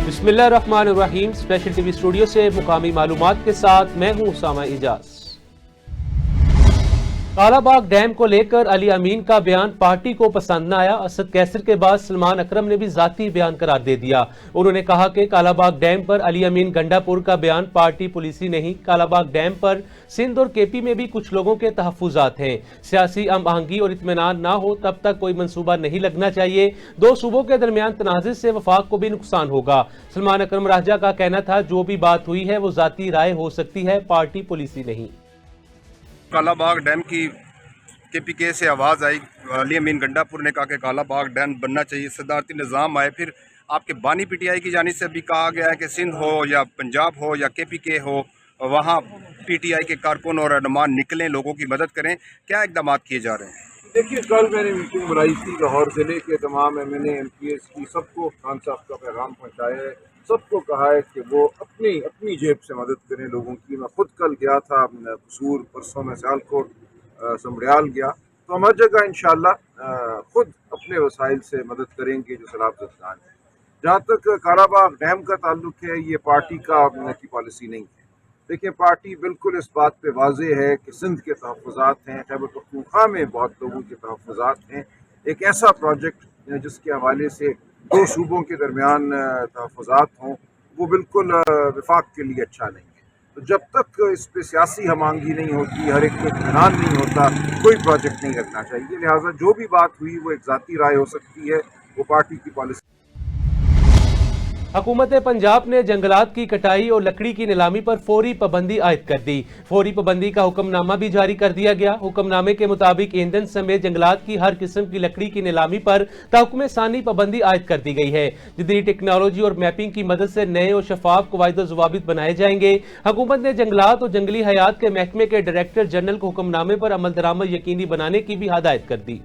बिस्मिल्लाहिर्रहमानिर्रहीम। Special TV studio से मुकामी मालूमात के साथ मैं हूं उसामा इजाज। कालाबाग डैम को लेकर अली अमीन का बयान पार्टी को पसंद न आया। असद कैसर के बाद सलमान अकरम ने भी जाती बयान करार दे दिया। उन्होंने कहा कि कालाबाग डैम पर अली अमीन गंडापुर का बयान पार्टी पुलिसी नहीं। कालाबाग डैम पर सिंध और केपी में भी कुछ लोगों के तहफ्फुजात हैं। सियासी हम आहंगी और इत्मीनान ना हो तब तक कोई मंसूबा नहीं लगना चाहिए। दो सूबों के दरमियान तनाज़े से वफाक को भी नुकसान होगा। सलमान अकरम राजा का कहना था, जो भी बात हुई है वो जाती राय हो सकती है, पार्टी पुलिसी नहीं। कालाबाग डैम की KPK से आवाज़ आई। अली अमीन गंडापुर ने कहा कि कालाबाग डैम बनना चाहिए, सदारती निज़ाम आए। फिर आपके बानी PTI की जानिब से भी कहा गया है कि सिंध हो या पंजाब हो या KPK हो, वहाँ PTI के कारकुन और रहनुमान निकलें, लोगों की मदद करें। क्या इकदाम किए जा रहे हैं? देखिए, कल मैंने मीटिंग बुलाई थी, लाहौर ज़िले के तमाम MNA MPs की, सबको खान साहब का पैगाम पहुँचाया है। सबको कहा है कि वो अपनी जेब से मदद करें लोगों की। मैं खुद कल गया था कसूर, परसों में सियालकोट, समड़ियाल गया, तो हम हर जगह इंशाअल्लाह खुद अपने वसाइल से मदद करेंगे जो सैलाब-ज़दगान है। जहाँ तक कालाबाग डैम का ताल्लुक है, ये पार्टी की पॉलिसी नहीं है। देखिए, पार्टी बिल्कुल इस बात पे वाज़ेह है कि सिंध के तहफ़्फ़ुज़ात हैं, खैबर पख्तूनख्वा में बहुत लोगों के तहफ़्फ़ुज़ात हैं। एक ऐसा प्रोजेक्ट जिसके हवाले से दो सूबों के दरमियान तहफ़्फ़ुज़ात हों, वो बिल्कुल वफाक के लिए अच्छा नहीं है। तो जब तक इस पे सियासी हमांगी नहीं होती, हर एक को इत्मीनान नहीं होता, कोई प्रोजेक्ट नहीं रखना चाहिए। लिहाजा जो भी बात हुई वो एक ज़ाती राय हो सकती है, वो पार्टी की पॉलिसी। हुकूमत पंजाब ने जंगलात की कटाई और लकड़ी की नीलामी पर फौरी पाबंदी आयद कर दी। फौरी पाबंदी का हुक्मनामा भी जारी कर दिया गया। हुक्मनामे के मुताबिक ईंधन समेत जंगलात की हर किस्म की लकड़ी की नीलामी पर तहकुम सानी पाबंदी आयद कर दी गई है। जदीद टेक्नोलॉजी और मैपिंग की मदद से नए और शफाफ कवायद ज़वाबित बनाए जाएंगे। हुकूमत ने जंगलात और जंगली हयात के महकमे के डायरेक्टर जनरल को हुक्मनामे पर अमल दरामद यकीनी बनाने की भी हदायत कर दी।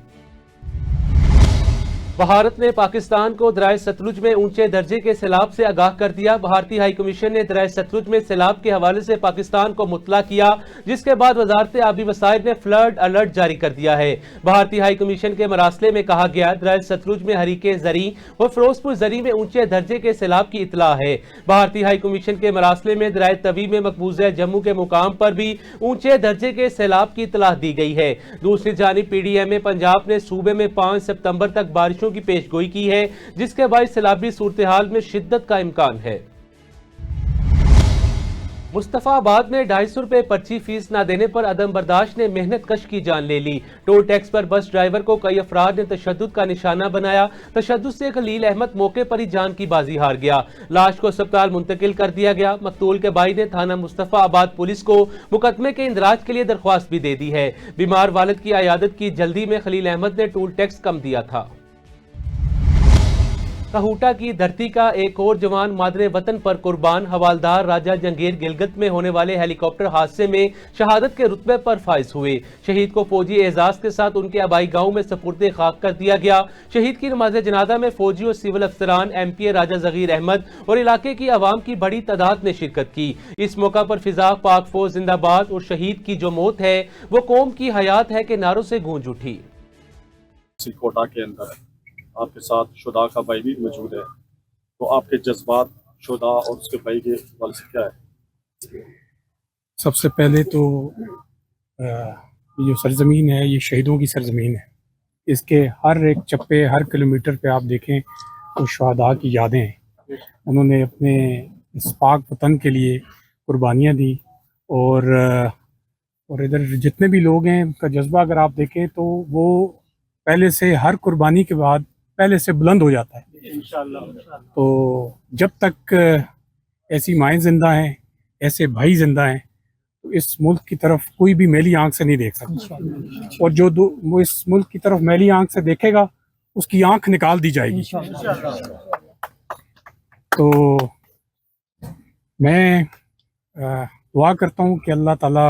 भारत ने पाकिस्तान को दरिया सतलुज में ऊंचे दर्जे के सैलाब से आगाह कर दिया। भारतीय हाई कमीशन ने दरिया सतलुज में सैलाब के हवाले से पाकिस्तान को मुतला किया, जिसके बाद वजारत आबी वसाइल ने फ्लड अलर्ट जारी कर दिया है। भारतीय हाई कमीशन के मरासले में कहा गया, दरिया सतलुज में हरीके जरी और फिरोजपुर जरी में ऊंचे दर्जे के सैलाब की इतला है। भारतीय हाई कमीशन के मरासले में दरिया तवी में मकबूजा जम्मू के मुकाम पर भी ऊंचे दर्जे के सैलाब की इतला दी गई है। दूसरी जानिब PDMA पंजाब ने सूबे में 5 सितंबर तक बारिश की पेशगोई की है, जिसके बाद सैलाबी सूरत हाल में शिद्दत का इम्कान है। मुस्तफाबाद में 250 रुपए पर्ची फीस न देने पर अदम बर्दाश्त ने मेहनत कश की जान ले ली। टोल टैक्स पर बस ड्राइवर को कई अफराद ने तशद्दुद का निशाना बनाया। तशद्दुद से खलील अहमद मौके पर ही जान की बाजी हार गया। लाश को अस्पताल मुंतकिल कर दिया गया। मकतूल के भाई ने थाना मुस्तफाबाद पुलिस को मुकदमे के इंदराज के लिए दरख्वास्त भी दे दी है। बीमार वालिद की अयादत की जल्दी में खलील अहमद ने टोल टैक्स कम दिया था। कहूटा की धरती का एक और जवान मादरे वतन पर कुर्बान। हवालदार राजा जंगीर गिलगित में होने वाले हेलीकॉप्टर हादसे में शहादत के रुतबे पर फाइज हुए। शहीद को फौजी एजाज के साथ उनके आबाई गांव में सपुर्दे खाक कर दिया गया। शहीद की नमाज जनाजा में फौजी और सिविल अफसरान, MPA राजा जगीर अहमद और इलाके की आवाम की बड़ी तादाद ने शिरकत की। इस मौका पर फिजा पाक फौज जिंदाबाद और शहीद की जो मौत है वो कौम की हयात है के नारों से गूंज उठी। कोटा के अंदर आपके साथ शुदा का भाई भी मौजूद है, तो आपके जज्बात शुदा और उसके भाई के हवाले से क्या है? सबसे पहले तो ये जो सरजमीन है ये शहीदों की सरजमीन है। इसके हर एक चप्पे, हर किलोमीटर पे आप देखें तो शुहदा की यादें हैं। उन्होंने अपने इस पाक वतन के लिए कुर्बानियाँ दी और इधर जितने भी लोग हैं उनका जज्बा अगर आप देखें तो वो पहले से हर कुर्बानी के बाद पहले से बुलंद हो जाता है इंशाअल्लाह। तो जब तक ऐसी माएँ जिंदा हैं, ऐसे भाई जिंदा हैं, तो इस मुल्क की तरफ कोई भी मैली आंख से नहीं देख सकता। और जो वो इस मुल्क की तरफ मैली आंख से देखेगा उसकी आंख निकाल दी जाएगी। तो मैं दुआ करता हूँ कि अल्लाह ताला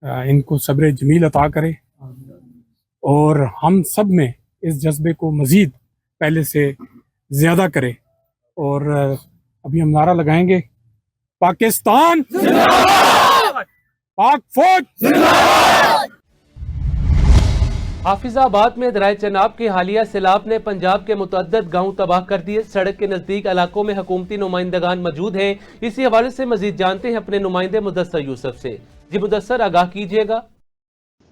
इनको सब्र जमील अता करे और हम सब में इस जज्बे को मज़ीद पहले से ज़्यादा करे। और अभी हम नारा लगाएंगे, पाकिस्तान जिंदाबाद, पाक फौज जिंदाबाद। हाफिजाबाद में दरिया चनाब के हालिया सैलाब ने पंजाब के मुतअद्दिद गांव तबाह कर दिए। सड़क के नजदीक इलाकों में हुकूमती नुमाइंदगान मौजूद हैं। इसी हवाले से मजीद जानते हैं अपने नुमाइंदे मुदस्सर यूसुफ से। जी मुदस्सर, आगाह कीजिएगा।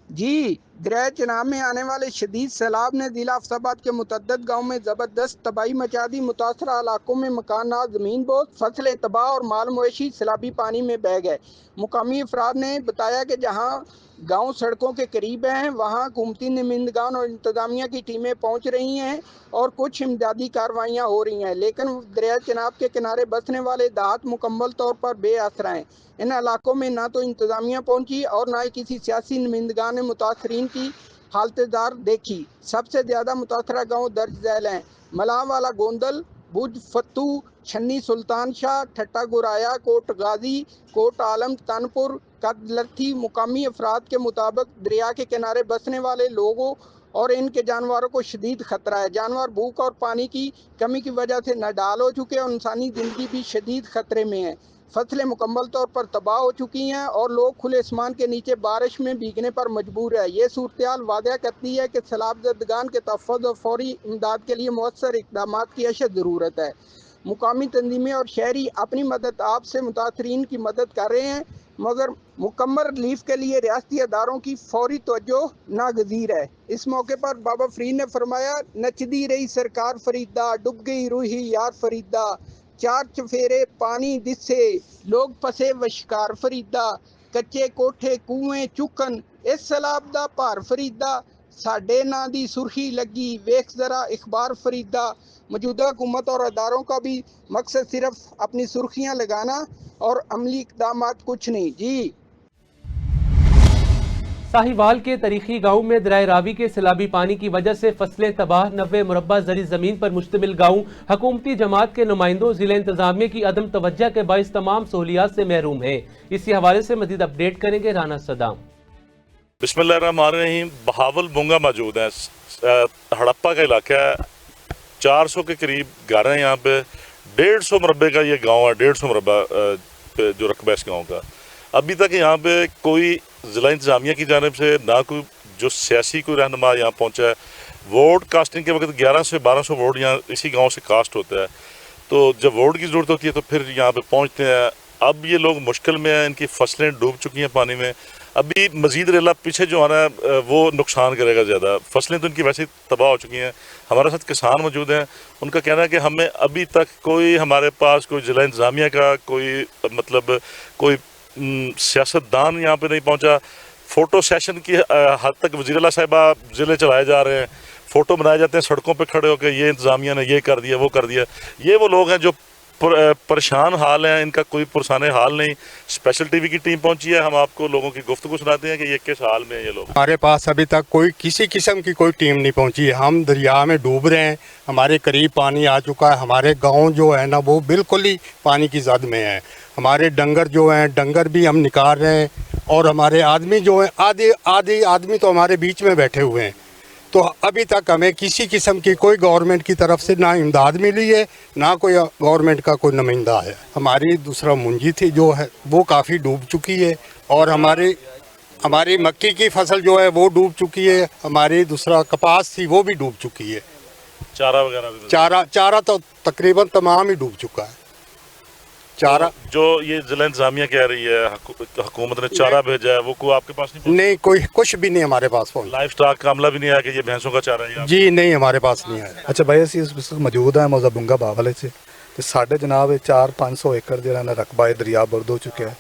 जी, दरिया चनाब में आने वाले शदीद सैलाब ने जिला हाफिजाबाद के मुतअद्दिद गाँव में ज़बरदस्त तबाही मचा दी। मुतासरा इलाकों में मकानात, ज़मीन बोझ, फसलें तबाह और माल मवेशी सैलाबी पानी में बह गए। मुकामी अफराद ने बताया कि जहाँ गांव सड़कों के करीब हैं, वहां हुकूमती नुमाइंदगान और इंतजामिया की टीमें पहुंच रही हैं और कुछ इमदादी कार्रवाइयां हो रही हैं, लेकिन दरिया चनाब के किनारे बसने वाले देहात मुकम्मल तौर पर बेआसरा हैं। इन इलाकों में ना तो इंतजामिया पहुंची और ना ही किसी सियासी नुमाइंदगान ने मुतासरीन की हालतदार देखी। सबसे ज़्यादा मुतासरा गाँव दर्ज झैल हैं। मलावाला गोंदल, बुज फत्तू, छन्नी सुल्तान शाह, ठट्टा गुराया, कोट गाजी, कोट आलम, तनपुर, कदलथी। मुकामी अफराद के मुताबिक दरिया के किनारे बसने वाले लोगों और इनके जानवरों को शदीद खतरा है। जानवर भूख और पानी की कमी की वजह से नाडाल हो चुके हैं और इंसानी ज़िंदगी भी शदीद खतरे में है। फसलें मुकम्मल तौर पर तबाह हो चुकी हैं और लोग खुले आसमान के नीचे बारिश में भीगने पर मजबूर है। ये सूरत वादे करती है कि सैलाबज़दगान के तहफ़्फ़ुज़ और फौरी इमदाद के लिए मौसर इक़दामात की अशद ज़रूरत है। मुकामी तंजीमें और शहरी अपनी मदद आपसे मुतासरीन की मदद कर रहे हैं, मगर मुकम्मल रिलीफ के लिए रियासती अदारों की फौरी तवज्जो नागज़ीर है। इस मौके पर बाबा फरीद ने फरमाया, नचदी रही सरकार फरीदा, डूब गई रूही यार फरीदा, चार चफेरे पानी दिसे, लोग फसे वशिकार फरीदा, कच्चे कोठे कुएं चुकन, इस सैलाब दा भार फरीदा, साडे नां दी सुर्खी लगी, वेख जरा इखबार फरीदा। मौजूदा हुकूमत और अदारों का भी मकसद सिर्फ अपनी सुर्खियां लगाना और अमली इक़दामात कुछ नहीं। जी, साहिवाल के तारीखी गांव में दरिया रावी के सैलाबी पानी की वजह से फसलें तबाह। 90 मुरब्बा ज़री ज़मीन पर मुश्तमिल गांव हुकूमती जमात के नुमाइंदों, जिला इंतजामिया की अदम तवज्जो के बाइस तमाम सहूलियात से महरूम है। इसी हवाले से मजीद अपडेट करेंगे राना सदाम। बिस्मिल्लाहिर्रहमानिर्रहीम। बहावल बुंगा मौजूद है, हड़प्पा का इलाका है। 400 के करीब घर हैं यहाँ पे। 150 मुरब्बे का ये गांव है, 150 मुरब्बा जो रकबा इस गाँव का। अभी तक यहाँ पे कोई ज़िला इंतज़ामिया की जानिब से ना कोई जो सियासी कोई रहनुमा यहाँ पहुँचा है। वोट कास्टिंग के वक्त 1100 से 1200 वोट यहाँ इसी गांव से कास्ट होता है, तो जब वोट की ज़रूरत होती है तो फिर यहाँ पे पहुँचते हैं। अब ये लोग मुश्किल में हैं, इनकी फसलें डूब चुकी हैं पानी में। अभी मज़ीद रेला पीछे जो आना है वो नुकसान करेगा ज़्यादा। फसलें तो इनकी वैसे ही तबाह हो चुकी हैं। हमारे साथ किसान मौजूद हैं, उनका कहना है कि हमें अभी तक कोई हमारे पास कोई ज़िला इंतज़ामिया का कोई मतलब कोई सियासतदान यहाँ पे नहीं पहुँचा। फ़ोटो सेशन की हद तक वज़ीर साहिबा ज़िले चलाए जा रहे हैं, फ़ोटो बनाए जाते हैं सड़कों पे खड़े होकर, ये इंतज़ामिया ने ये कर दिया वो कर दिया। ये वो लोग हैं जो परेशान हाल हैं, इनका कोई पुरसाने हाल नहीं। स्पेशल टीवी की टीम पहुंची है, हम आपको लोगों की गुफ्तगू सुनाते हैं कि ये किस हाल में है ये लोग। हमारे पास अभी तक कोई किसी किस्म की कोई टीम नहीं पहुंची है। हम दरिया में डूब रहे हैं, हमारे करीब पानी आ चुका है। हमारे गांव जो है ना वो बिल्कुल ही पानी की जद में है। हमारे डंगर जो हैं, डंगर भी हम निकाल रहे हैं और हमारे आदमी जो हैं, आधे आदमी तो हमारे बीच में बैठे हुए हैं। तो अभी तक हमें किसी किस्म की कोई गवर्नमेंट की तरफ से ना इमदाद मिली है, ना कोई गवर्नमेंट का कोई नुमाइंदा है। हमारी दूसरा मुंजी थी जो है वो काफ़ी डूब चुकी है और हमारी मक्की की फसल जो है वो डूब चुकी है। हमारी दूसरा कपास थी वो भी डूब चुकी है। चारा वगैरह भी चारा तो तकरीबन तमाम ही डूब चुका है। चारा जो ये जिला इंतजामिया कह रही है हुकूमत ने चारा भेजा है, वो को आपके पास नहीं, कोई कुछ भी नहीं हमारे पास पहुंचा। लाइफ स्टॉक का मामला भी नहीं आया कि ये भैंसों का चारा है? जी नहीं, हमारे पास नहीं आया। अच्छा भाई, ਅਸੀਂ ਇਸ ਵਕਤ ਮੌਜੂਦ ਹਾਂ ਮੌਜ਼ਾ ਬੁੰਗਾ ਬਾਵਲੇ 'ਚ ਤੇ ਸਾਡੇ ਜਨਾਬ 4-500 ਏਕੜ ਜਿਹੜਾ ਨਾ ਰਕਬਾ ਹੈ ਦਰਿਆ ਬਰਦ ਹੋ ਚੁੱਕਿਆ ਹੈ।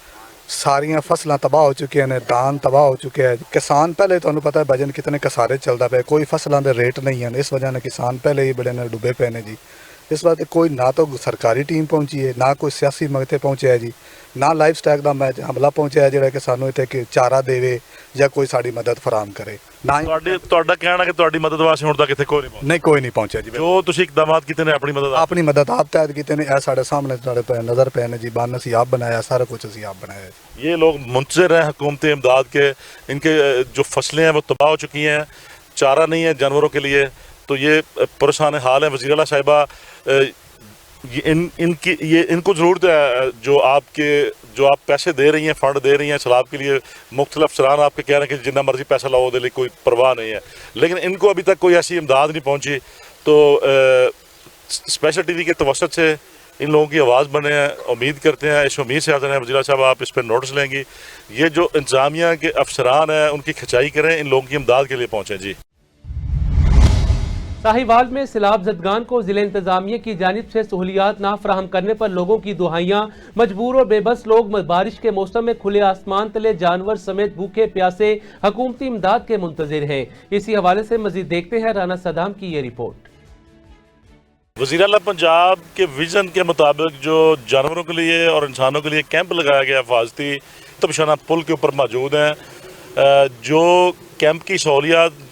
ਸਾਰੀਆਂ ਫਸਲਾਂ ਤਬਾਹ ਹੋ ਚੁੱਕੀਆਂ ਨੇ, ਦਾਨ ਤਬਾਹ ਹੋ ਚੁੱਕੇ ਹੈ। ਕਿਸਾਨ ਪਹਿਲੇ ਤੁਹਾਨੂੰ ਪਤਾ ਹੈ ਵਜਨ ਕਿਤਨੇ ਕਸਾਰੇ ਚੱਲਦਾ ਪਿਆ, ਕੋਈ ਫਸਲਾਂ ਦੇ ਰੇਟ ਨਹੀਂ ਹਨ। ਇਸ ਵਜ੍ਹਾ ਨਾਲ ਕਿਸਾਨ ਪਹਿਲੇ ਹੀ ਬੜੇ ਨਾਲ ਡੁੱਬੇ ਪਏ ਨੇ ਜੀ। ਇਸ ਵਾਰ ਕੋਈ ਨਾ ਤਾਂ ਸਰਕਾਰੀ ਟੀਮ ਪਹੁੰਚੀ ਹੈ, ਨਾ ਕੋਈ ਸਿਆਸੀ ਮਗਤੇ ਪਹੁੰਚਿਆ ਜੀ, ਨਾ ਲਾਈਫ ਸਟਾਕ ਦਾ ਮੈਂ ਹਮਲਾ ਪਹੁੰਚਿਆ ਜਿਹੜਾ ਕਿ ਸਾਨੂੰ ਇੱਥੇ ਕਿ ਚਾਰਾ ਦੇਵੇ ਜਾਂ ਕੋਈ ਸਾਡੀ ਮਦਦ ਫਰਾਹਮ ਕਰੇ। ਨਾ ਤੁਹਾਡਾ ਕਹਿਣਾ ਕਿ ਤੁਹਾਡੀ ਮਦਦ ਵਾਸਤੇ ਹੁਣ ਤੱਕ ਇੱਥੇ ਕੋਈ ਨਹੀਂ ਪਹੁੰਚਿਆ? ਨਹੀਂ, ਕੋਈ ਨਹੀਂ ਪਹੁੰਚਿਆ ਜੀ। ਜੋ ਤੁਸੀਂ ਇਕਦਾਮਾਤ ਕੀਤੇ ਨੇ ਆਪਣੀ ਮਦਦ ਆਪ ਤਹਿਤ ਕੀਤੇ ਨੇ। ਇਹ ਸਾਡੇ ਸਾਹਮਣੇ ਤੁਹਾਡੇ ਨਜ਼ਰ ਪਏ ਨੇ ਜੀ। ਬੰਨ ਅਸੀਂ ਆਪ ਬਣਾਇਆ, ਸਾਰਾ कुछ ਅਸੀਂ ਆਪ बनाया जी। ये लोग मुंतज़िर हैं हुकूमत इमदाद के। इनके जो फसलें हैं वो तबाह हो चुकी हैं, चारा नहीं है जानवरों के लिए, तो ये परेशान हाल है। वज़ीर आला साहिबा इनको ज़रूरत है जो आप पैसे दे रही हैं, फंड दे रही हैं सैलाब के लिए, मुख्तलिफ अफसरान आपके कह रहे हैं कि जितना मर्जी पैसा लाओ दे, कोई परवाह नहीं है, लेकिन इनको अभी तक कोई ऐसी इमदाद नहीं पहुंची। तो स्पेशल टीवी के तवसत से इन लोगों की आवाज़ बने हैं, उम्मीद करते हैं, इस उम्मीद से हाज़िर हैं वज़ीर साहब आप इस पर नोटिस लेंगी, ये जो इंतज़ामिया के अफसरान हैं उनकी खिंचाई करें, इन लोगों की इमदाद के लिए पहुँचें। जी साहिवाल में सैलाब ज़दगान को ज़िला इंतज़ामिया की जानिब से सहूलियात ना फराहम करने पर लोगों की दुहाइयाँ, मजबूर और बेबस लोग बारिश के मौसम में खुले आसमान तले जानवर समेत भूखे प्यासे हुकूमती इमदाद के मुंतज़िर हैं। इसी हवाले से मज़ीद देखते हैं राना सदाम की ये रिपोर्ट। वज़ीर आला पंजाब के विज़न के मुताबिक जो जानवरों के लिए और इंसानों के लिए कैंप लगाया गया हिफाजती तबशाना पुल के ऊपर मौजूद हैं, जो कैंप की सहूलियात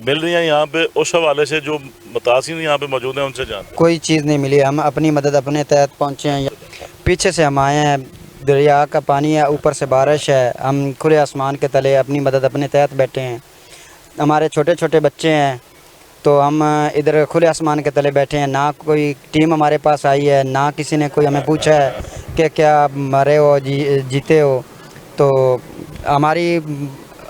मिल रही हैं यहाँ पे, उस हवाले से जो मुतासिर यहाँ पे मौजूद हैं उनसे जान। कोई चीज़ नहीं मिली, हम अपनी मदद अपने तहत पहुँचे हैं। पीछे से हम आए हैं, दरिया का पानी है, ऊपर से बारिश है, हम खुले आसमान के तले अपनी मदद अपने तहत बैठे हैं। हमारे छोटे छोटे बच्चे हैं तो हम इधर खुले आसमान के तले बैठे हैं। ना कोई टीम हमारे पास आई है, ना किसी ने कोई हमें पूछा है कि क्या मरे हो जीते हो। तो हमारी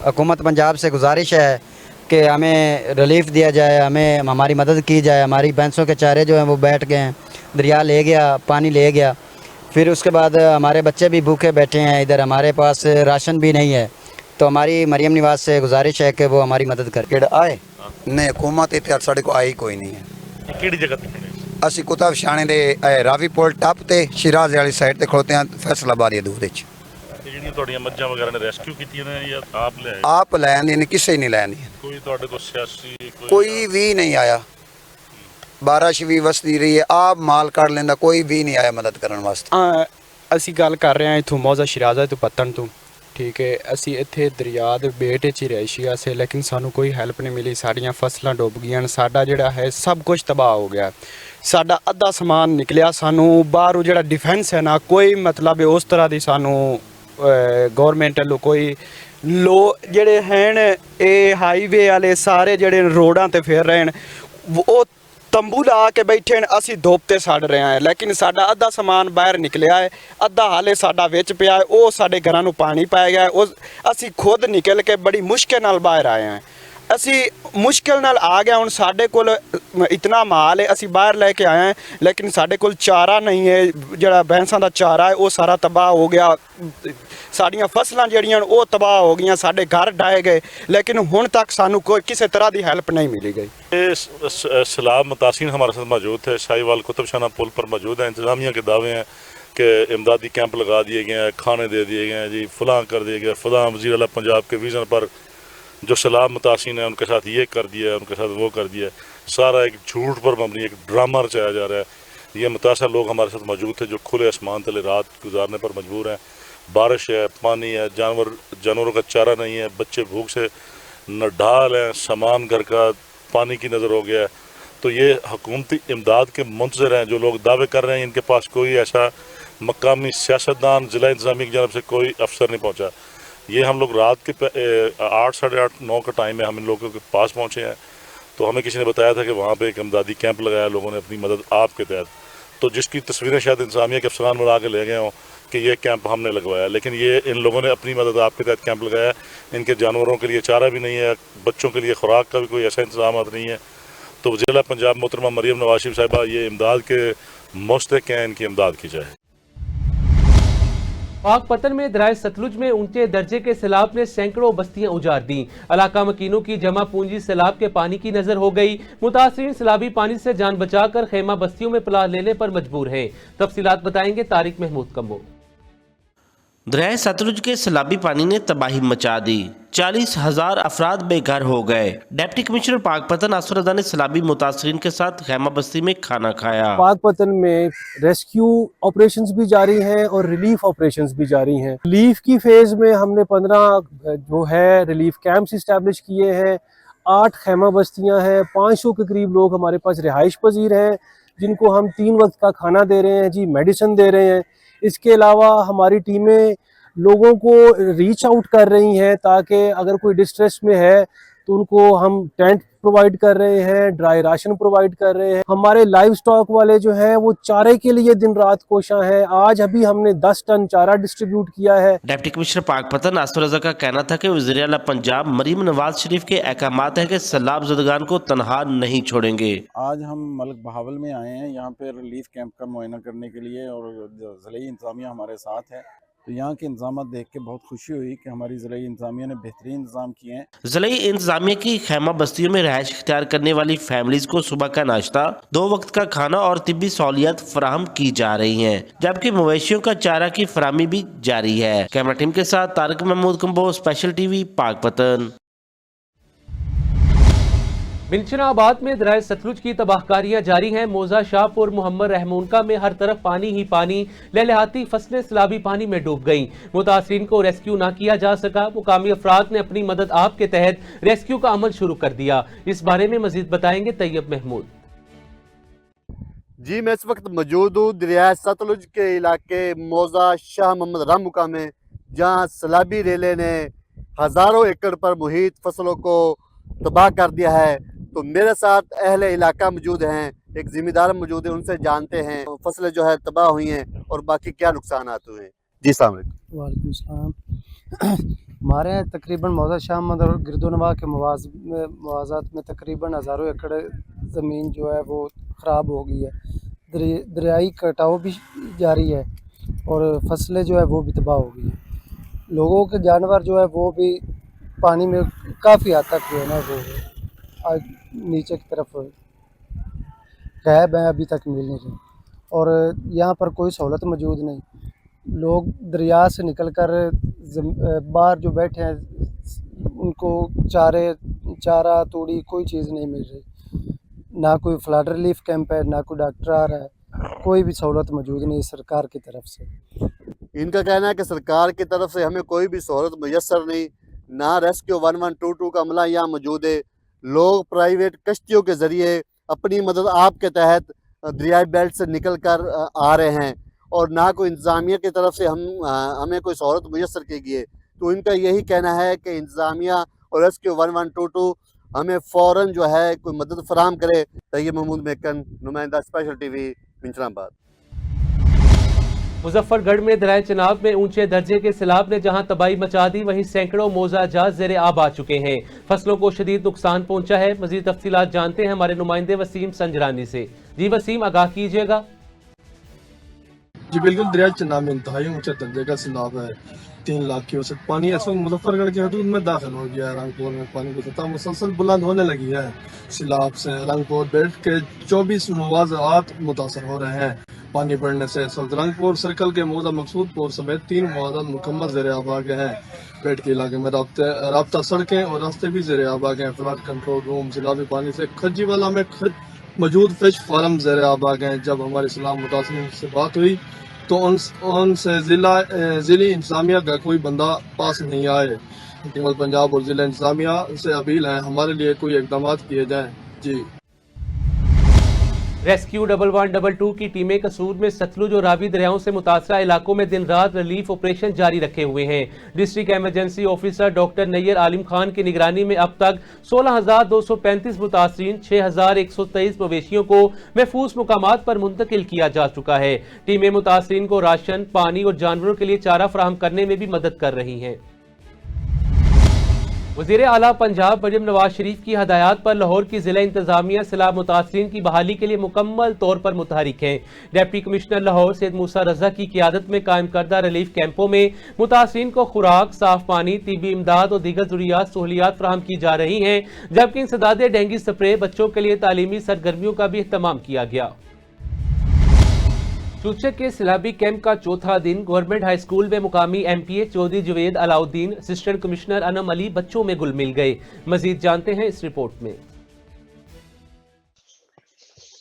हुकूमत पंजाब से गुजारिश है कि हमें रिलीफ दिया जाए, हमें हमारी मदद की जाए। हमारी भैंसों के चारे जो हैं वो बैठ गए हैं, दरिया ले गया, पानी ले गया। फिर उसके बाद हमारे बच्चे भी भूखे बैठे हैं, इधर हमारे पास राशन भी नहीं है। तो हमारी मरियम निवाज से गुजारिश है कि वो हमारी मदद कर आए। नहीं हुकूमत इतने साढ़े को आई कोई नहीं है। ਕਿਹੜੀ ਜਗ੍ਹਾ ਤੇ ਖੜੇ ਸੀ? ਅਸੀਂ ਕੁਤਬ ਸ਼ਾਣੇ ਦੇ ਰਾਵੀ ਪੁਲ ਟੱਪ ਤੇ ਸ਼ਿਰਾਜ਼ ਵਾਲੀ ਸਾਈਡ ਤੇ ਖਲੋਤੇ ਹਾਂ, ਫੈਸਲਾਬਾਦ ਦੀ ਦੂਰ ਵਿੱਚ। ਤੇ ਜਿਹੜੀਆਂ ਤੁਹਾਡੀਆਂ ਮੱਝਾਂ ਵਗੈਰਾ ਨੇ ਰੈਸਕਿਊ ਕੀਤੀਆਂ ਨੇ ਜਾਂ ਆਪ ਲੈ ਆਏ? ਆਪ ਲੈਣ ਦੀ ਕਿਸੇ ਨਹੀਂ ਲੈਣੀ, ਕੋਈ ਤੁਹਾਡੇ ਕੋਲ ਸਿਆਸੀ ਕੋਈ ਵੀ ਨਹੀਂ ਆਇਆ। ਬਾਰਿਸ਼ ਵੀ ਵਸਦੀ ਰਹੀ ਹੈ, ਆਪ ਮਾਲ ਕੱਢ ਲੈਂਦਾ, ਕੋਈ ਵੀ ਨਹੀਂ ਆਇਆ ਮਦਦ ਕਰਨ ਵਾਸਤੇ। ਅਸੀਂ ਗੱਲ ਕਰ ਰਹੇ ਹਾਂ ਇੱਥੋਂ ਮੌਜ਼ਾ ਸ਼ਿਰਾਜ਼ਾ ਤੋਂ ਪੱਤਣ ਤੋਂ, ਠੀਕ ਹੈ। ਅਸੀਂ ਇੱਥੇ ਦਰਿਆ ਦੇ ਬੇਟ 'ਚ ਹੀ ਰਿਹਾਇਸ਼ੀ ਸੀ, ਲੇਕਿਨ ਸਾਨੂੰ ਕੋਈ ਹੈਲਪ ਨਹੀਂ ਮਿਲੀ। ਸਾਡੀਆਂ ਫਸਲਾਂ ਡੁੱਬ ਗਈਆਂ, ਸਾਡਾ ਜਿਹੜਾ ਹੈ ਸਭ ਕੁਝ ਤਬਾਹ ਹੋ ਗਿਆ। ਸਾਡਾ ਅੱਧਾ ਸਮਾਨ ਨਿਕਲਿਆ, ਸਾਨੂੰ ਬਾਹਰੋਂ ਜਿਹੜਾ ਡਿਫੈਂਸ ਹੈ ਨਾ, ਕੋਈ ਮਤਲਬ ਉਸ ਤਰ੍ਹਾਂ ਦੀ ਸਾਨੂੰ ਗੌਰਮੈਂਟ ਵੱਲੋਂ ਕੋਈ ਜਿਹੜੇ ਹਨ ਇਹ ਹਾਈਵੇ ਵਾਲੇ ਸਾਰੇ ਜਿਹੜੇ ਰੋਡਾਂ ਤੇ ਫਿਰ ਰਹੇ ਨੇ, ਉਹ ਤੰਬੂ ਲਾ ਕੇ ਬੈਠੇ ਨੇ, ਅਸੀਂ ਧੁੱਪ ਤੇ ਸੜ ਰਹੇ ਹਾਂ। ਲੇਕਿਨ ਸਾਡਾ ਅੱਧਾ ਸਮਾਨ ਬਾਹਰ ਨਿਕਲਿਆ ਹੈ, ਅੱਧਾ ਹਾਲੇ ਸਾਡਾ ਵਿੱਚ ਪਿਆ ਹੈ, ਉਹ ਸਾਡੇ ਘਰਾਂ ਨੂੰ ਪਾਣੀ ਪੈ ਗਿਆ। ਉਹ ਅਸੀਂ ਖੁਦ ਨਿਕਲ ਕੇ ਬੜੀ ਮੁਸ਼ਕਿਲ ਨਾਲ ਬਾਹਰ ਆਏ ਹਾਂ। ਅਸੀਂ ਮੁਸ਼ਕਿਲ ਨਾਲ ਆ ਗਏ। ਹੁਣ ਸਾਡੇ ਕੋਲ ਇਤਨਾ ਮਾਲ ਹੈ, ਅਸੀਂ ਬਾਹਰ ਲੈ ਕੇ ਆਏ ਹਾਂ, ਲੇਕਿਨ ਸਾਡੇ ਕੋਲ ਚਾਰਾ ਨਹੀਂ ਹੈ। ਜਿਹੜਾ ਭੈਂਸਾਂ ਦਾ ਚਾਰਾ ਹੈ ਉਹ ਸਾਰਾ ਤਬਾਹ ਹੋ ਗਿਆ। ਸਾਡੀਆਂ ਫਸਲਾਂ ਜਿਹੜੀਆਂ ਉਹ ਤਬਾਹ ਹੋ ਗਈਆਂ, ਸਾਡੇ ਘਰ ਢਾਏ ਗਏ, ਲੇਕਿन ਹੁਣ तक सानू कोई किसी तरह की हेल्प नहीं मिली गई। सैलाब मुतासिर हमारे साथ मौजूद थे, शाहीवाल कुतुबशाना पुल पर मौजूद हैं। इंतज़ामिया के दावे हैं कि इमदादी कैंप लगा दिए गए हैं, खाने दे दिए गए हैं, जी फलां कर दिए गए, फलां वज़ीर आला पंजाब के विज़न पर जो सैलाब मुतासिर हैं उनके साथ ये कर दिया है, उनके साथ वो कर दिया है। सारा एक झूठ पर मबनी एक ड्रामा रचाया जा रहा है। ये मुतासर लोग हमारे साथ मौजूद थे जो खुले आसमान तले रात गुजारने पर मजबूर हैं। बारिश है, पानी है, जानवरों का चारा नहीं है, बच्चे भूख से नढाल हैं, सामान घर का पानी की नज़र हो गया है। तो ये हुकूमती इमदाद के मुंतज़िर हैं जो लोग दावे कर रहे हैं, इनके पास कोई ऐसा मकामी सियासतदान ज़िला इंतज़ामिया की जानब से कोई अफसर नहीं पहुँचा। ये हम लोग रात के 8, साढ़े 8, 9 का टाइम है, हम इन लोगों के पास पहुँचे हैं। तो हमें किसी ने बताया था कि वहाँ पे एक इमदादी कैंप लगाया लोगों ने अपनी मदद आप के तहत, तो जिसकी तस्वीरें शायद इंतज़ामिया के अफसरान बना के ले गए हों कि ये कैंप हमने लगवाया, लेकिन ये इन लोगों ने अपनी मदद आपके तहत कैंप लगाया। इनके जानवरों के लिए चारा भी नहीं है, बच्चों के लिए खुराक का भी कोई ऐसा इंतजाम नहीं है। तो वज़ीर आला पंजाब मोहतरमा मरियम नवाज शरीफ साहिबा ये इमदाद के मुस्तहिक़ हैं, इनकी इमदाद की जाए। पाकपतन में दरिया सतलुज में ऊंचे दर्जे के सैलाब ने सैकड़ों बस्तियां उजाड़ दी। इलाका मकीनों की जमा पूंजी सैलाब के पानी की नजर हो गई। मुतासिरीन सैलाबी पानी से जान बचाकर खेमा बस्तियों में पनाह लेने पर मजबूर हैं। तफसीलात बताएंगे तारिक महमूद कम्बो। दरिया सतलुज के सैलाबी पानी ने तबाही मचा दी, 40,000 अफराद बेघर हो गए। डिप्टी कमिश्नर पाकपतन आसफर रज़ा ने सैलाबी मुतासरीन के साथ खेमा बस्ती में खाना खाया। पाकपतन में रेस्क्यू ऑपरेशंस भी जारी हैं और रिलीफ ऑपरेशंस भी जारी हैं। रिलीफ की फेज में हमने 15 जो है रिलीफ कैंप्स इस्टेब्लिश किए हैं। 8 खेमा बस्तियां हैं, 500 के करीब लोग हमारे पास रिहाइश पजीर हैं जिनको हम 3 वक्त का खाना दे रहे हैं, जी मेडिसिन दे रहे हैं। इसके अलावा हमारी टीमें लोगों को रीच आउट कर रही हैं ताकि अगर कोई डिस्ट्रेस में है तो उनको हम टेंट प्रोवाइड कर रहे हैं, ड्राई राशन प्रोवाइड कर रहे हैं। हमारे लाइव स्टॉक वाले जो हैं वो चारे के लिए दिन रात कोशां हैं। आज अभी हमने 10 टन चारा डिस्ट्रीब्यूट किया है। डिप्टी कमिश्नर पाकपतन आसफ रजा का कहना था कि वज़ीर आला पंजाब मरीम नवाज शरीफ के अहकामात हैं कि सैलाब ज़दगान को तनहा नहीं छोड़ेंगे। आज हम मलिक बहावल में आए हैं यहाँ पे रिलीफ कैंप का मुआयना करने के लिए, और ज़िले इंतज़ामिया हमारे साथ है, तो यहाँ के इंतजाम देख के बहुत खुशी हुई कि हमारी ज़िले इंतजामिया ने बेहतरीन इंतजाम किए हैं। ज़िले इंतजामिया की खैमा बस्तियों में रहायश इख्तियार करने वाली फैमिलीज को सुबह का नाश्ता, 2 वक्त का खाना और तिब्बी सहूलियत फराहम की जा रही हैं, जबकि मवेशियों का चारा की फराहमी भी जारी है। कैमरा टीम के साथ तारिक महमूद कंबो, स्पेशल टीवी, पाकपतन। बिनशनाबाद में दरिया सतलुज की तबाहकारियां जारी हैं। मौजा शाहपुर मोहम्मद रहमूनका में हर तरफ पानी ही पानी, लहलहाती फसलें सैलाबी पानी में डूब गईं। मुतासरीन को रेस्क्यू ना किया जा सका। मुकामी अफराद ने अपनी मदद आप के तहत रेस्क्यू का अमल शुरू कर दिया। इस बारे में मजीद बताएंगे तैयब महमूद। जी, मैं इस वक्त मौजूद हूँ दरिया सतलुज के इलाके मौजा शाह मोहम्मद रहमूनका में, जहाँ सैलाबी रेले ने हज़ारों एकड़ पर मुहित फसलों को तबाह कर दिया है। तो मेरे साथ अहले इलाका मौजूद हैं, एक ज़िम्मेदार मौजूद है, उनसे जानते हैं फसलें जो है तबाह हुई हैं और बाकी क्या नुकसान आते हुए। जी अस्सलाम वालेकुम। वालेकुम सलाम। हमारे यहाँ तकरीबन मौजा शाह मोहम्मद और गिरदोनवा के मुआवजात में तकरीबन हज़ारों एकड़ ज़मीन जो है वो ख़राब हो गई है। दरियाई कटाव भी जारी है और फसलें जो है वो भी तबाह हो गई हैं। लोगों के जानवर जो है वो भी पानी में काफ़ी हद तक जो है ना वो नीचे की तरफ गायब हैं, अभी तक मिल नहीं रहे, और यहाँ पर कोई सहूलत मौजूद नहीं। लोग दरिया से निकलकर बाहर जो बैठे हैं उनको चारा तूड़ी कोई चीज़ नहीं मिल रही। ना कोई फ्लड रिलीफ कैंप है, ना कोई डॉक्टर आ रहा है, कोई भी सहूलत मौजूद नहीं सरकार की तरफ से। इनका कहना है कि सरकार की तरफ से हमें कोई भी सहूलत मुयस्सर नहीं, ना रेस्क्यू 1122 का अमला यहाँ मौजूद है। लोग प्राइवेट कश्तियों के ज़रिए अपनी मदद आप के तहत दरियाई बेल्ट से निकल कर आ रहे हैं, और ना कोई इंतज़ामिया की तरफ से हमें कोई सहूलत मुयस्सर की गई है। तो इनका यही कहना है कि इंतज़ामिया और रेस्क्यू 1122 हमें फ़ौरन जो है कोई मदद फराहम करे। तैयब महमूद मेकन, नुमाइंदा, स्पेशल टीवी, बिनशनाबाद। मुजफ्फरगढ़ में दरिया चनाब में ऊंचे दर्जे के सैलाब ने जहां तबाही मचा दी, वहीं सैकड़ों मौजा जात ज़ेरे आब आ चुके हैं। फसलों को शदीद नुकसान पहुंचा है। मजीद तफसीलात जानते हैं हमारे नुमाइंदे वसीम संजरानी से। जी वसीम, आगाह कीजिएगा। जी बिल्कुल, दरिया चनाब में इंतहाई ऊंचे दर्जे का सैलाब है। 3 लाख क्यूसेक पानी इस वक्त मुजफ्फरगढ़ के हदूद में दाखिल हो गया है। रंगपुर में पानी की सतह मुसलसल बुलंद होने लगी है। सैलाब से रंगपुर बेल्ट के 24 मुवाज़ात मुतासर हो रहे हैं। पानी बढ़ने से रंगपुर सर्कल के मौजा मकसूदपुर समेत 3 मुवाज़ात मुकम्मल ज़ेरे आब आ गए हैं। बेल्ट के इलाके में राब्ता सड़कें और रास्ते भी ज़ेरे आब आ गए हैं। फ्लड कंट्रोल रूम सैलाबी पानी से खज्जीवाला में मौजूद फिश फार्म ज़ेरे आब आ गए हैं। जब हमारे सैलाब मुतासिरीन से बात हुई तो उनसे ज़िला इंतज़ामिया का कोई बंदा पास नहीं आए। हुकूमत पंजाब और ज़िला इंतज़ामिया से अपील है हमारे लिए कोई इक़दाम किए जाएँ। जी। रेस्क्यू 1122 की टीमें कसूर में सतलुज और रावी दरियाओं से मुतासरा इलाकों में दिन रात रिलीफ ऑपरेशन जारी रखे हुए हैं। District emergency officer doctor Nayyar Alim Khan की निगरानी में अब तक 16,235 मुतासरीन, 6,123 मवेशियों को महफूज मुकामात पर मुंतकिल किया जा चुका है। टीमें मुतासरीन को राशन, पानी और जानवरों के लिए चारा फराहम करने में भी मदद कर रही हैं। वज़ीर आला पंजाब मरीम नवाज शरीफ की हदायत पर लाहौर की जिला इंतजामिया सैलाब मुतासरीन की बहाली के लिए मुकम्मल तौर पर मुतहरिक है। डिप्टी कमिश्नर लाहौर सैयद मूसा रजा की क़ियादत में कायम करदा रिलीफ कैंपों में मुतासरीन को खुराक, साफ पानी, तिब्बी इमदाद और दीगर ज़रूरियात सहूलियात फराहम की जा रही हैं, जबकि इंसदाद डेंगू स्प्रे, बच्चों के लिए तालीमी सरगर्मियों का भी अहतमाम किया गया। चूचक के सैलाबी कैंप का चौथा दिन गवर्नमेंट हाई स्कूल में मुकामी MPA Chaudhary Javed Alauddin, assistant commissioner Anam Ali बच्चों में घुल मिल गए। मजीद जानते हैं इस रिपोर्ट में।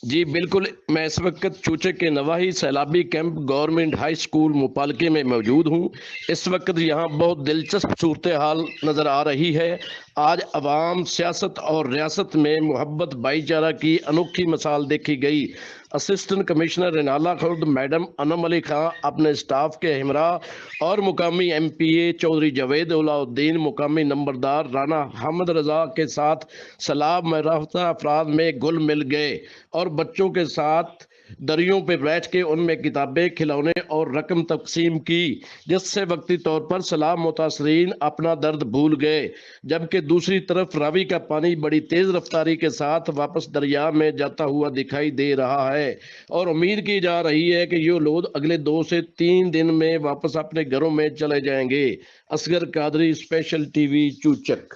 जी बिल्कुल, मैं इस वक्त चूचक के नवाही सैलाबी कैंप गवर्नमेंट हाई स्कूल मुपालके में मौजूद हूँ। इस वक्त यहाँ बहुत दिलचस्प सूरत हाल नज़र आ रही है। آج عوام، سیاست اور ریاست میں محبت بھائی چارہ کی انوکھی مثال دیکھی گئی۔ اسسٹنٹ کمشنر رینالہ خرد میڈم انم علی خان اپنے سٹاف کے ہمراہ اور مقامی ایم پی اے چودھری جاوید الدین، مقامی نمبردار رانا حمد رضا کے ساتھ سیلاب میں رفتہ افراد میں گل مل گئے اور بچوں کے ساتھ دریوں پہ بیٹھ کے ان میں کتابیں، کھلونے اور رقم تقسیم کی، جس سے وقتی طور پر سیلاب متاثرین اپنا درد بھول گئے، جبکہ دوسری طرف راوی کا پانی بڑی تیز رفتاری کے ساتھ واپس دریا میں جاتا ہوا دکھائی دے رہا ہے اور امید کی جا رہی ہے کہ یہ لوگ اگلے 2 سے 3 دن میں واپس اپنے گھروں میں چلے جائیں گے۔ Asghar Qadri, special TV, Chuchak.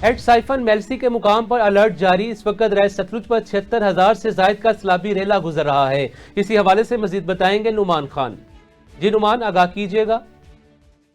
Head siphon Mailsi کے مقام پر الرٹ جاری۔ اس وقت دریائے ستلج پر 76,000 سے زائد کا سیلابی ریلا گزر رہا ہے۔ اسی حوالے سے مزید بتائیں گے نعمان خان۔ جی نعمان، آگاہ کیجیے گا۔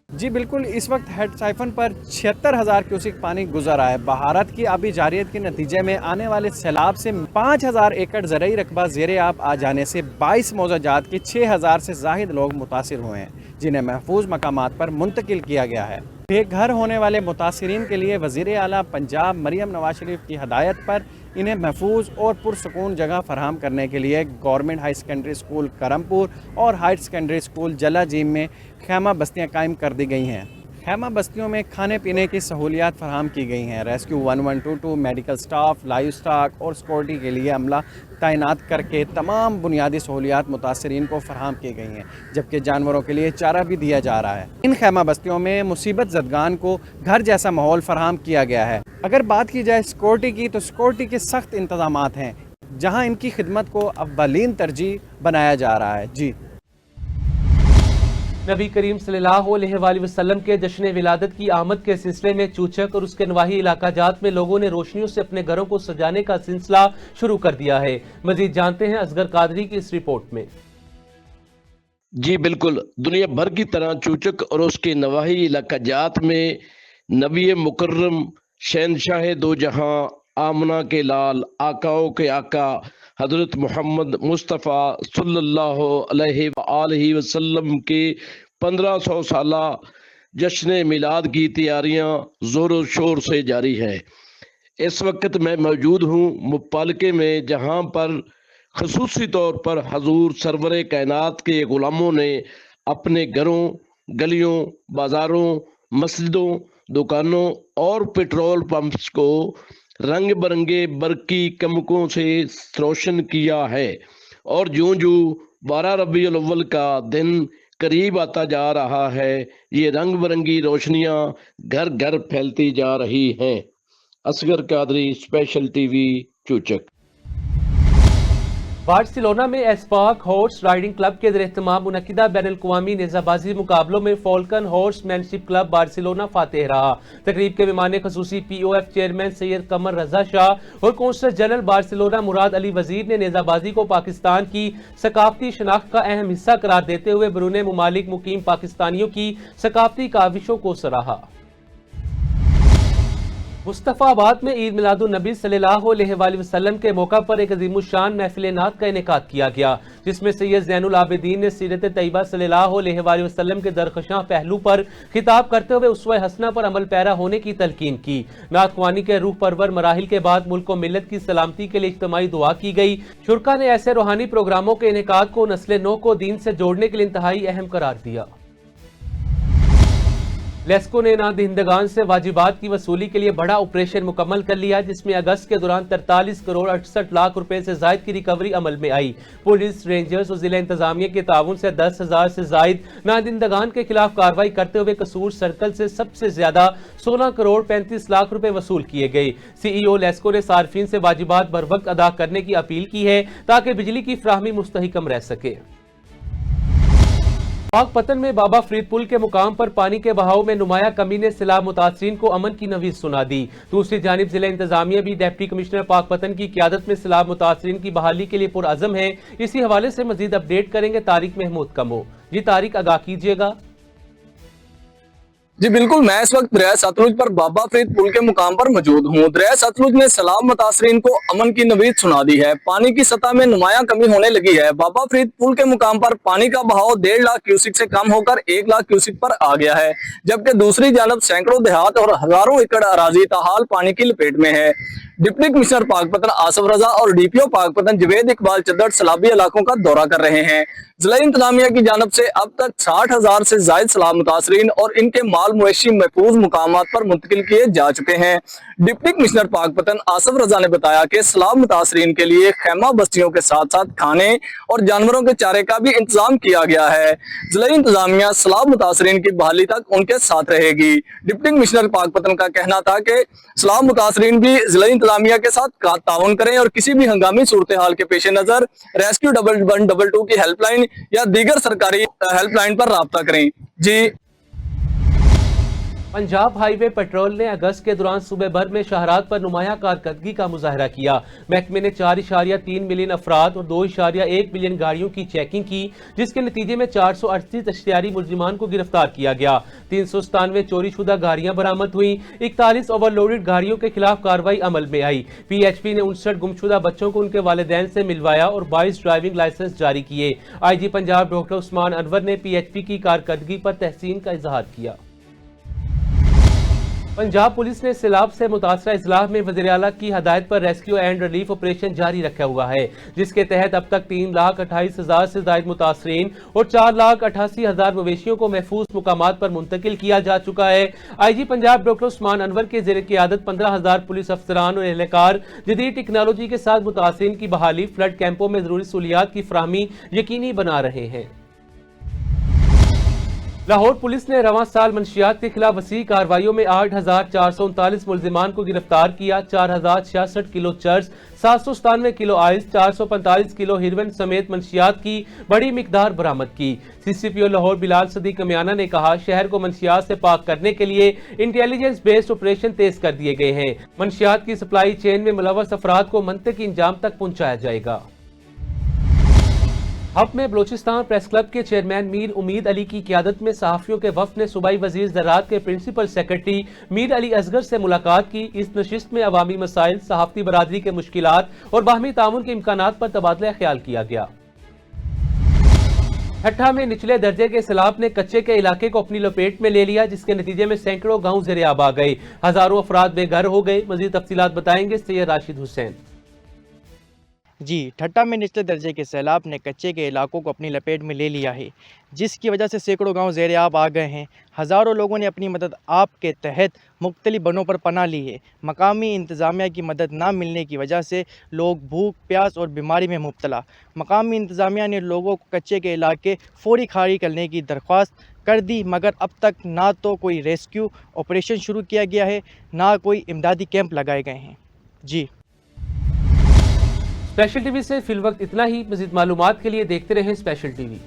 جی بالکل، اس وقت ہیڈ سائفن پر 76,000 کیوسک پانی گزر رہا ہے۔ بہارت کی آبی جاریت کے نتیجے میں آنے والے سیلاب سے 5,000 ایکڑ زرعی رقبہ زیر آب آ جانے سے 22 موضع جات کے 6,000 سے زائد لوگ متاثر ہوئے ہیں، جنہیں محفوظ مقامات پر منتقل کیا گیا ہے۔ بے گھر ہونے والے متاثرین کے لیے وزیر اعلیٰ پنجاب مریم نواز شریف کی ہدایت پر انہیں محفوظ اور پرسکون جگہ فراہم کرنے کے لیے government high secondary school Karampur اور ہائر سیکنڈری اسکول جلا جیم میں خیمہ بستیاں قائم کر دی گئی ہیں۔ خیمہ بستیوں میں کھانے پینے کی سہولیات فراہم کی گئی ہیں۔ Rescue 1122 medical staff, live stock اور سیکورٹی کے لیے عملہ تعینات کر کے تمام بنیادی سہولیات متاثرین کو فراہم کی گئی ہیں، جبکہ جانوروں کے لیے چارہ بھی دیا جا رہا ہے۔ ان خیمہ بستیوں میں مصیبت زدگان کو گھر جیسا ماحول فراہم کیا گیا ہے۔ اگر بات کی جائے سیکورٹی کی، تو سیکورٹی کے سخت انتظامات ہیں، جہاں ان کی خدمت کو اولین ترجیح بنایا جا رہا ہے۔ جی نبی کریم صلی اللہ علیہ وآلہ وسلم کے جشن ولادت کی آمد کے سلسلے میں چوچک اور اس کے نواحی علاقہ جات میں لوگوں نے روشنیوں سے اپنے گھروں کو سجانے کا سلسلہ شروع کر دیا ہے۔ مزید جانتے ہیں اصغر قادری کی اس رپورٹ میں۔ جی بالکل، دنیا بھر کی طرح چوچک اور اس کے نواحی علاقہ جات میں نبی مکرم، شہنشاہ دو جہاں، آمنہ کے لال، آقاؤں کے آقا حضرت محمد مصطفیٰ صلی اللہ علیہ وآلہ وسلم کے 1500 سالہ جشن میلاد کی تیاریاں زور و شور سے جاری ہے۔ اس وقت میں موجود ہوں مپالکے میں، جہاں پر خصوصی طور پر حضور سرور کائنات کے غلاموں نے اپنے گھروں، گلیوں، بازاروں، مسجدوں، دکانوں اور پیٹرول پمپس کو رنگ برنگے برقی کمکوں سے روشن کیا ہے، اور جوں جوں 12 ربیع الاول کا دن قریب آتا جا رہا ہے، یہ رنگ برنگی روشنیاں گھر گھر پھیلتی جا رہی ہیں۔ Asghar Qadri, special TV, Chuchak. Barcelona میں ایسپاک ہارس رائڈنگ کلب کے زیر اہتمام منعقدہ بین الاقوامی نیزہ بازی مقابلوں میں فالکن ہارس مین شپ کلب بارسلونا فاتح رہا۔ تقریب کے مہمان خصوصی پی او ایف چیئرمین سید قمر رضا شاہ اور کونسل جنرل بارسلونا مراد علی وزیر نے نیزہ بازی کو پاکستان کی ثقافتی شناخت کا اہم حصہ قرار دیتے ہوئے بیرون ممالک مقیم پاکستانیوں کی ثقافتی کاوشوں کو سراہا۔ مصطفیٰ آباد میں عید میلاد النبی صلی اللہ علیہ وآلہ وسلم کے موقع پر ایک عظیم الشان محفل نعت کا انعقاد کیا گیا، جس میں سید زین العابدین نے سیرت طیبہ صلی اللہ علیہ وآلہ وسلم کے درخشاں پہلو پر خطاب کرتے ہوئے اسوہ حسنہ پر عمل پیرا ہونے کی تلقین کی۔ نعت خوانی کے روح پرور مراحل کے بعد ملک و ملت کی سلامتی کے لیے اجتماعی دعا کی گئی۔ شرکا نے ایسے روحانی پروگراموں کے انعقاد کو نسل نو کو دین سے جوڑنے کے لیے انتہائی اہم قرار دیا۔ لیسکو نے نا دہندگان سے واجبات کی وصولی کے لیے بڑا آپریشن مکمل کر لیا، جس میں اگست کے دوران 43 کروڑ 68 لاکھ روپے سے زائد کی ریکوری عمل میں آئی۔ پولیس، رینجرز اور ضلع انتظامیہ کے تعاون سے 10,000 سے زائد نا دہندگان کے خلاف کارروائی کرتے ہوئے قصور سرکل سے سب سے زیادہ 16 کروڑ 35 لاکھ روپے وصول کیے گئے۔ سی ای او لیسکو نے صارفین سے واجبات بر وقت ادا کرنے کی اپیل کی ہے تاکہ بجلی کی فراہمی مستحکم رہ سکے۔ پاک پتن میں بابا فرید پل کے مقام پر پانی کے بہاؤ میں نمایاں کمی نے سیلاب متاثرین کو امن کی نوید سنا دی۔ دوسری جانب ضلع انتظامیہ بھی ڈپٹی کمشنر پاک پتن کی قیادت میں سیلاب متاثرین کی بحالی کے لیے پرعزم ہے۔ اسی حوالے سے مزید اپڈیٹ کریں گے طارق محمود کمو۔ جی طارق، آگاہ کیجیے گا۔ जी बिल्कुल, मैं इस वक्त दरिया सतलुज पर बाबा फरीद पुल के मुकाम पर मौजूद हूँ। दरिया सतलुज ने सैलाब मुतासरीन को अमन की नवीद सुना दी है। पानी की सतह में नुमायां कमी होने लगी है। बाबा फरीद पुल के मुकाम पर पानी का बहाव 1.5 लाख क्यूसिक से कम होकर 1 लाख क्यूसिक पर आ गया है, जबकि दूसरी जानब सैकड़ों देहात और हजारों एकड़ अराजी ताहाल पानी की लपेट में है। डिप्टी कमिश्नर पाकपतन आसफ रजा और डीपीओ पाकपतन जवेद इकबाल चद्दड़ सैलाबी इलाकों का दौरा कर रहे हैं। जिला इंतजामिया की जानब से अब तक 60,000 से ज्यादा सैलाब मुतासरीन और इनके माल मवेशी महफूज मुकामात पर मुंतकिल किए जा चुके हैं। डिप्टी कमिश्नर पाकपतन आसफ रजा ने बताया कि सैलाब मुतासरीन के लिए खैमा बस्तियों के साथ साथ खाने और जानवरों के चारे का भी इंतजाम किया गया है। जिला इंतजामिया सैलाब मुतासरीन की बहाली तक उनके साथ रहेगी। डिप्टी कमिश्नर पाकपतन का कहना था कि सैलाब मुतासरीन भी जिला इंतजामिया के साथ ताउन करें और किसी भी हंगामी सूरत हाल के पेश नजर रेस्क्यू 1122 की हेल्पलाइन या दीगर सरकारी हेल्पलाइन पर राब्ता करें। जी। पंजाब हाईवे पेट्रोल ने अगस्त के दौरान सूबे भर में शहरात पर नुमायां कारकर्दगी का मुजाहरा किया। महकमे ने 4.3 मिलियन अफराद और 2.1 मिलियन गाड़ियों की चेकिंग की, जिसके नतीजे में 438 तश्तियारी मुलजिमान को गिरफ्तार किया गया। 397 चोरी शुदा गाड़ियां बरामद हुई। 41 ओवरलोडेड गाड़ियों के खिलाफ कार्रवाई अमल में आई। PHP ने 59 गुमशुदा बच्चों को उनके वालिदैन से मिलवाया और 22 ड्राइविंग लाइसेंस जारी किए। IG पंजाब डॉक्टर उस्मान अनवर ने PHP की कारकर्दगी पर तहसीन का इजहार किया। पंजाब पुलिस ने सैलाब से मुतासरा इजलाह में वज़ीर आला की हदायत पर रेस्क्यू एंड रिलीफ ऑपरेशन जारी रखा हुआ है, जिसके तहत अब तक 3,28,000 से ज्यादा मुतासरीन और 4,88,000 मवेशियों को महफूज मुकामात पर मुंतकिल किया जा चुका है। IG पंजाब डॉक्टर उस्मान अनवर के ज़ेर क़ियादत 15,000 पुलिस अफसरान और एहलकार जदीद टेक्नोलॉजी के साथ मुतासरीन की बहाली, फ्लड कैंपों में जरूरी सहूलियात की फराहमी यकीनी बना रहे हैं। लाहौर पुलिस ने रवां साल मंशियात के खिलाफ वसी कार्रवाइयों में 8,439 मुलजिमान को गिरफ्तार किया। 4,066 kilo cheers, 797 kilo ice, 445 kilo heroin समेत मंशियात की बड़ी मिकदार बरामद की। CCPO लाहौर बिलाल सदीक कमियाना ने कहा, शहर को मंशियात से पाक करने के लिए इंटेलिजेंस बेस्ड ऑपरेशन तेज कर दिए गए हैं। मंशियात की सप्लाई चेन में मुलव्वस अफराद को मंतकी इंजाम तक पहुंचाया जाएगा। हब में बलोचिस्तान प्रेस क्लब के चेयरमैन मीर उम्मीद अली की क़ियादत में सहाफ़ियों के वफ़द ने सूबाई वज़ीर ज़राअत के प्रिंसिपल सेक्रेटरी मीर अली असगर से मुलाकात की। इस नशिस्त में अवामी मसाइल, सहाफ़ती बरादरी के मुश्किलात और बाहमी ताउन के इम्कानात पर तबादला ख्याल किया गया। ठट्ठा में निचले दर्जे के सैलाब ने कच्चे के इलाके को अपनी लपेट में ले लिया, जिसके नतीजे में सैकड़ों गाँव ज़ेर-ए-आब आ गए। हजारों अफराद बेघर हो गए। मज़ीद तफसीलात बताएंगे सैयद राशिद हुसैन। जी, ठट्टा में निचले दर्जे के सैलाब ने कच्चे के इलाकों को अपनी लपेट में ले लिया है, जिसकी वजह से सैकड़ों गांव ज़ेर-ए-आब आ गए हैं। हज़ारों लोगों ने अपनी मदद आप के तहत मुख्तलिफ बनों पर पनाह ली है। मकामी इंतज़ामिया की मदद ना मिलने की वजह से लोग भूख, प्यास और बीमारी में मुब्तला। मकामी इंतज़ामिया ने लोगों को कच्चे के इलाके फौरी खाली करने की दरख्वास्त कर दी, मगर अब तक ना तो कोई रेस्क्यू ऑपरेशन शुरू किया गया है, ना कोई इमदादी कैंप लगाए गए हैं। जी। स्पेशल टीवी से फिलवक्त इतना ही। मज़ीद मालूमात के लिए देखते रहें स्पेशल टीवी।